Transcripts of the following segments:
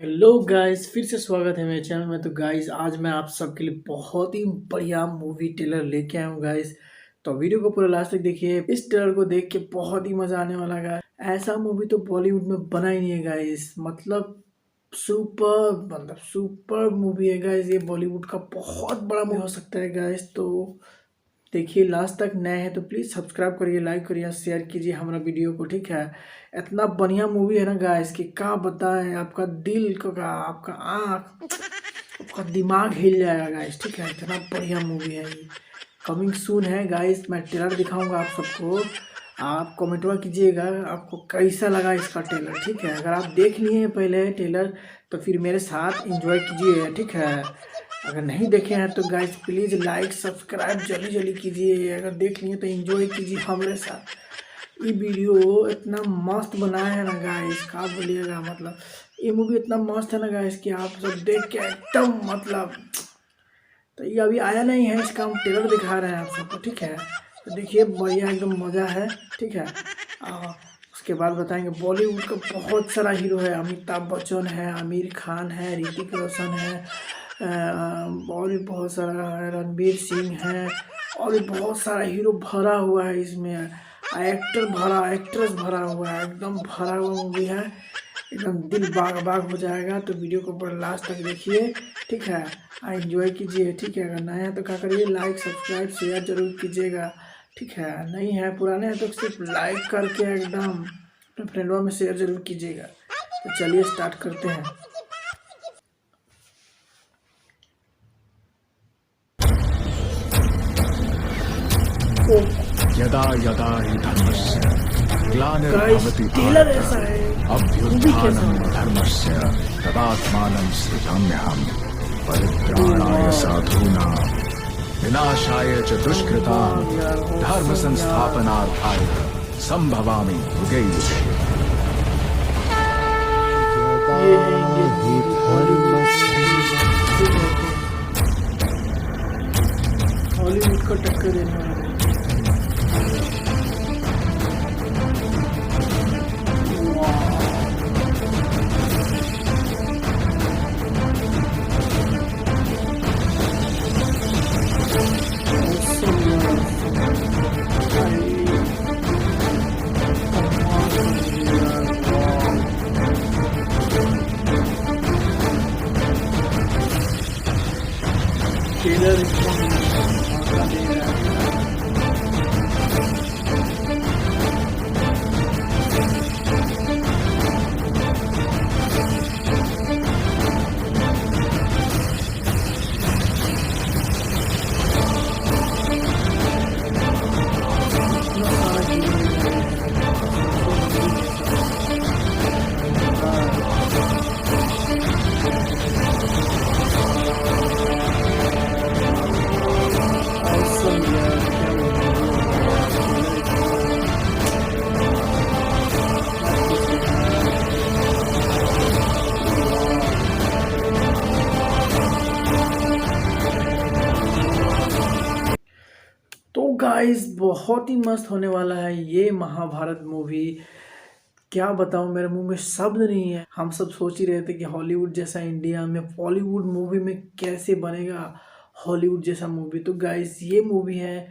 Hello guys, फिर से स्वागत है मेरे चैनल में। तो गाइस, आज मैं आप सबके लिए बहुत ही बढ़िया मूवी ट्रेलर लेके आया हूँ गाइस। तो वीडियो को पूरा लास्ट तक देखिए। इस ट्रेलर को देख के बहुत ही मजा आने वाला है। ऐसा मूवी तो बॉलीवुड में बना ही नहीं है गाइस। सुपर मूवी है गाइस। ये बॉलीवुड का बहुत बड़ा मूवी हो सकता है गाइस। तो देखिए, लास्ट तक नए हैं तो प्लीज़ सब्सक्राइब करिए, लाइक करिए, शेयर कीजिए हमारा वीडियो को, ठीक है। इतना बढ़िया मूवी है ना गाइस कि क्या बताएं। आपका दिल का, आपका आँख, आपका दिमाग हिल जाएगा गाइस, ठीक है। इतना बढ़िया मूवी है ये। कमिंग सून है गाइस। मैं ट्रेलर दिखाऊंगा आप सबको। आप कमेंटवा कीजिएगा आपको कैसा लगा इसका ट्रेलर, ठीक है। अगर आप देख लिए हैं पहले ट्रेलर तो फिर मेरे साथ एंजॉय कीजिए, ठीक है। अगर नहीं देखे हैं तो गाइस प्लीज़ लाइक सब्सक्राइब जल्दी जल्दी कीजिए। अगर देख लिए तो एंजॉय कीजिए हमारे साथ। ये वीडियो इतना मस्त बनाया है ना गाइस, क्या बोलिएगा। ये मूवी इतना मस्त है ना गाइस कि आप सब देख के एकदम तो ये अभी आया नहीं है, इसका हम ट्रेलर दिखा रहे हैं आप सबको, ठीक है। तो देखिए, बढ़िया एकदम मज़ा है, ठीक है। उसके बाद बताएंगे। बॉलीवुड का बहुत सारा हीरो है। अमिताभ बच्चन है, आमिर खान है, ऋतिक रोशन है, और भी बहुत सारा है, रणवीर सिंह है, और भी बहुत सारा हीरो भरा हुआ है इसमें। एक्ट्रेस भरा हुआ है, एकदम भरा हुआ मूवी है। एकदम दिल बाग बाग हो जाएगा। तो वीडियो को पूरा लास्ट तक देखिए, ठीक है। एंजॉय कीजिए, ठीक है। अगर नए हैं तो क्या करिए, लाइक सब्सक्राइब शेयर जरूर कीजिएगा, ठीक है। नहीं है, पुराने हैं तो सिर्फ लाइक करके एकदम अपने फ्रेंडों में शेयर जरूर कीजिएगा। तो चलिए स्टार्ट करते हैं। ओ यदा यदा हि धर्मस्य गाइस, ग्लानिर्भवति टेलर भारत ऐसा है, मूवी कैसा अभ्युत्थानं होगा। धर्मस्य तदात्मानं सृजाम्यहम् परित्राणाय साधूनां विनाशाय च दुष्कृतां धर्म संस्थापनार्थाय संभवामि युगे युगे। ये है इंडियन हॉलीवुड का टक्कर देने वाला है। ट्रेलर इसका मौका दे रहा है। इतना सारा हीरो awesome यार, क्या तो गाइस, बहुत ही मस्त होने वाला है ये महाभारत मूवी। क्या बताऊं, मेरे मुंह में शब्द नहीं है। हम सब सोच ही रहे थे कि हॉलीवुड जैसा इंडिया में बॉलीवुड मूवी में कैसे बनेगा हॉलीवुड जैसा मूवी। तो गाइस, ये मूवी है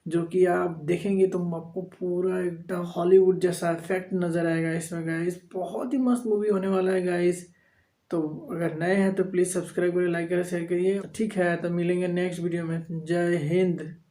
जो कि आप देखेंगे तो आपको पूरा एकदम हॉलीवुड जैसा इफेक्ट नज़र आएगा इसमें गाइस। बहुत ही मस्त मूवी होने वाला है गाइस। तो अगर नए हैं तो प्लीज़ सब्सक्राइब करिए, लाइक करिए, शेयर करिए, ठीक है। तो मिलेंगे नेक्स्ट वीडियो में। जय हिंद।